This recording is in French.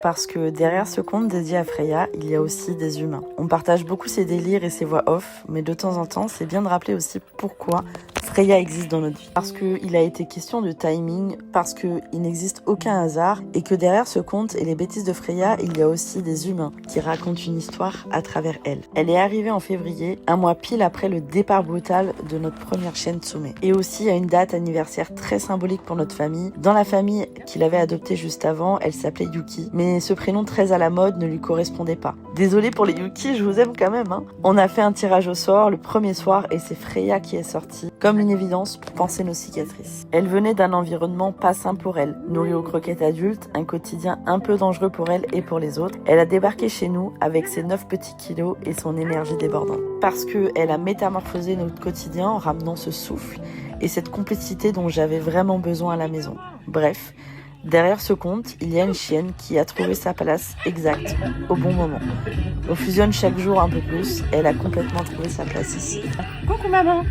Parce que derrière ce conte dédié à Freya, il y a aussi des humains. On partage beaucoup ses délires et ses voix off, mais de temps en temps, c'est bien de rappeler aussi pourquoi Freya existe dans notre vie. Parce qu'il a été question de timing, parce qu'il n'existe aucun hasard, et que derrière ce conte et les bêtises de Freya, il y a aussi des humains qui racontent une histoire à travers elle. Elle est arrivée en février, un mois pile après le départ brutal de notre première chienne Tsume. Et aussi à une date anniversaire très symbolique pour notre famille. Dans la famille qu'il avait adoptée juste avant, elle s'appelait Yuki, mais ce prénom très à la mode ne lui correspondait pas. Désolée pour les Yuki, je vous aime quand même. On a fait un tirage au sort le premier soir et c'est Freya qui est sortie, comme une évidence pour panser nos cicatrices. Elle venait d'un environnement pas sain pour elle, nourrie aux croquettes adultes, un quotidien un peu dangereux pour elle et pour les autres. Elle a débarqué chez nous avec ses 9 petits kilos et son énergie débordante. Parce qu'elle a métamorphosé notre quotidien en ramenant ce souffle et cette complicité dont j'avais vraiment besoin à la maison. Bref, derrière ce conte, il y a une chienne qui a trouvé sa place exacte, au bon moment. On fusionne chaque jour un peu plus, elle a complètement trouvé sa place ici. Coucou maman.